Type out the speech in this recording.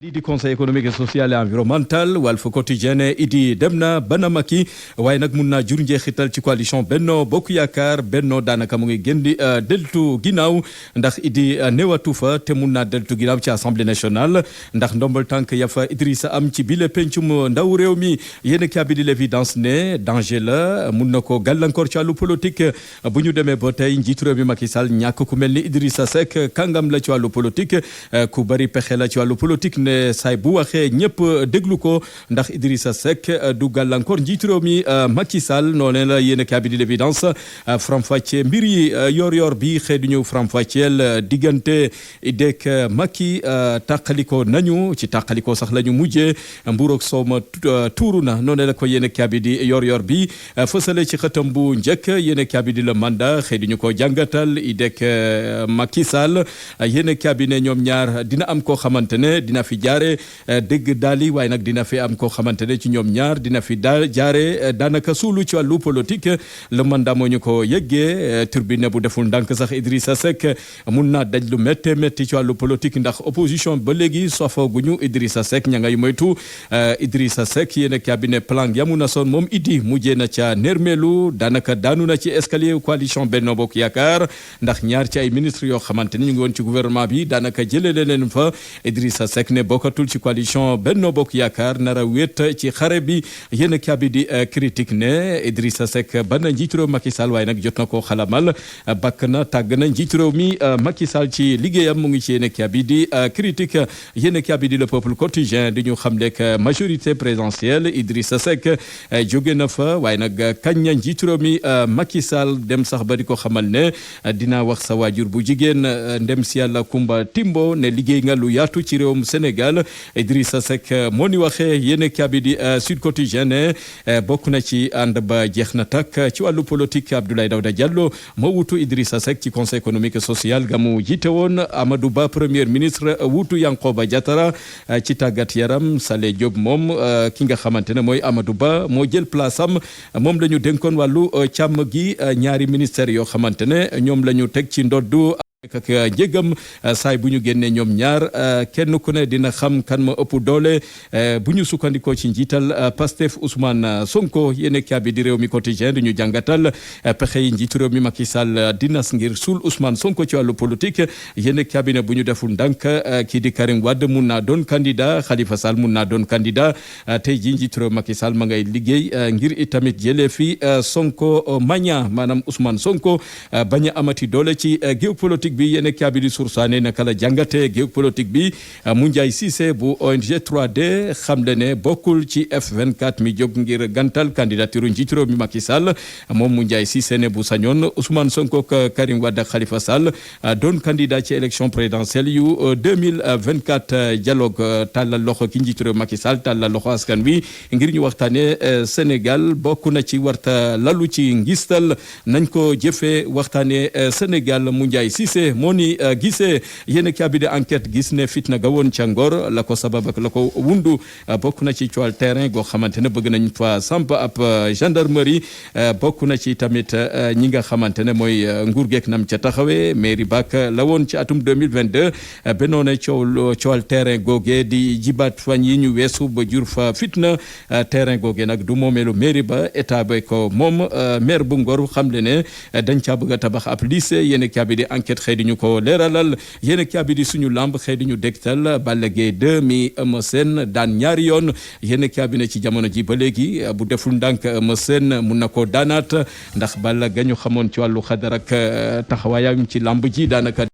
lii di conseil économique et social et environnemental Walf Quotidien idi dem na bana Macky waaye nag mun naa jur njeexital ci coalition Benno Bokk Yaakaar Benno daanaka mu ngi gën di deltu ginnaaw ndax idi newatu fa te mun naa deltu ginnaaw ci assemblée nationale ndax ndombal tànk ya fa Idrissa am ci bile pencum ndaw réew mi yéen a bi di l'évidence ne danger la mun na ko gàllankoor ci wàllu politique bu ñu demee ba tey njiitu réew mi Macky Sall ñàkk ku mel ni Idrissa Seck kàngam la ci wàllu politique ku bari pexe la ci wàllu politique. ne saay bu waxee ñëpp déglu ko ndax Idrissa Seck du gàllankoor njiitu réew mi Macky Sall noonu la yéen a bi di l'évidence faram-fàccee mbir yi yor-yor bi xëy du ñëw faram-fàcceel diggante idek Macky tàqaliko nañu ci tàqaliko sax la ñu mujjee mburoog sooma tuuru na noonu la ko yéen a bi di yor-yor bi fësale ci xëtam bu njëkk yéen a bi di le mandat xëy du ñu ko jàngatal idek Macky Sall yéen a bi ne ñoom ñaar dina am koo xamante ne dina fi jaare dëgg daali waaye nag dina fi am koo xamante ne ci ñoom ñaar dina fi jaare daanaka suulu ci wàllu politique le mandat moo ñu ko yëggee turbine bu deful ndànk sax Idrissa Seck mun naa daj lu métti métti ci wàllu politique ndax opposition ba léegi sofooguñu Idrissa Seck ña ngay moytu Idrissa Seck yéen a cabinet plan yamu na soon moom idi mujjee na ca nermelu daanaka daanu na ci escalier coalition Benno Bokk Yaakaar ndax ñaar ci ay ministre yoo xamante ni ñu ngi woon ci gouvernement bi daanaka jëlee leen fa Idrissa Seck ne bokkatul ci coalition Benno Bokk Yaakaar nara wéet ci xare bi yéen a bi di critique ne Idrissa Seck ban njiitu réew Macky Sall waaye nag jot na koo xalamal bakk na tàgg na njiitu réew mi Macky Sall ci liggéeyam mu ngi ci yéen a bi di critique yéen a bi di le peuple quotidien di ñu xam lekk majorité présidentielle Idrissa Seck jóge na fa waaye nag kañ na njiitu réew mi Macky Sall dem sax ba di ko xamal ne dina wax sa waajur bu jigéen ndem si yàlla Kumba Timbo ne liggéey nga lu yaatu ci réewum Sénégal Idrissa Seck moo ni waxee yéen a bi di Sud Quotidien ne bokk na ci ànd ba jeex na takk ci wàllu politique Abdoulaye Daouda Diallo moo wutu Idrissa Seck ci conseil économique et social ga mu jiite woon Amadou Ba premier ministre wutu Yankoba Diatara ci tàggat yaram Saleh Diop moom ki nga xamante ne mooy Amadou Ba moo jël place am moom la ñu dénkoon wàllu càmm gi ñaari ministères yoo xamante ne ñoom la ñu teg ci ndoddu ak njëgam saay bu ñu génnee ñoom ñaar kenn ku ne dina xam kan ma ëpp doole bu ñu sukkandikoo ci njiital Pastef Ousmane Sonko yéen a bi di réew mi quotidien di ñu jàngatal pexe yi njiitu réew mi Macky Sall dinas ngir suul Ousmane Sonko ci wàllu politique yéen a bi ne bu ñu deful ndànk kii di Karim Wade mun naa doon candidat Khalifa Sall mun naa doon candidat tey jii njiitu réew Macky Sall ma ngay liggéey ngir itamit jëlee fi Sonko maña maanaam Ousmane Sonko bañ a amati doole ci géopolitique bi yéen a bi di sursaane naka la jàngate géopolitique bi Moundiaye Cissé bu ONG 3D xamle ne bokkul ci F24 mi jóg ngir gantal candidature njiitu réew mi Macky Sall moom Moundiaye Cissé ne bu sañoon Ousmane Sonko Karim Wade ak Khalifa Sall doon candidat ci élection présidentielle yu 2024 dialogue tàllal loxo ki njiitu réew Macky Sall tàllal loxo askan wi ngir ñu waxtaane Sénégal bokk na ci warta lalu ci ngistal nañ ko jëfee waxtaane Sénégal Moundiaye Cissé moo ni gisee yéen a bi di enquête gis ne fitna ga woon ca Ngor la ko sabab ak la ko wundu bokk na ci coowal terrain goo xamante ne bëgg nañ fa samp ab gendarmerie bokk na ci tamit ñi nga xamante ne mooy nguur geek nam ca taxawee mairie bak la woon ci atum 2022 bennoo ne coowal terrain googe di jibaat fan yi ñu weesu ba jur fa fitna terrain googe nag du moomeelu mairie ba état ba ko moom maire bu Ngor xam le ne dañ caa bëgg a tabax ab lycée yéen a bi di enquête xëy di ñu ko leeralal yéen a bi di suñu lamb xëy di ñu dégtal Balla Gaye 2 mi Eumeu Sène daan ñaari yoon yéen a bi ne ci jamono ji ba léegi bu deful ndànk Eumeu Sène mun na koo daanaat ndax Balla ga ñu xamoon ci wàllu xadar ak taxawaayam ci lamb ji daanaka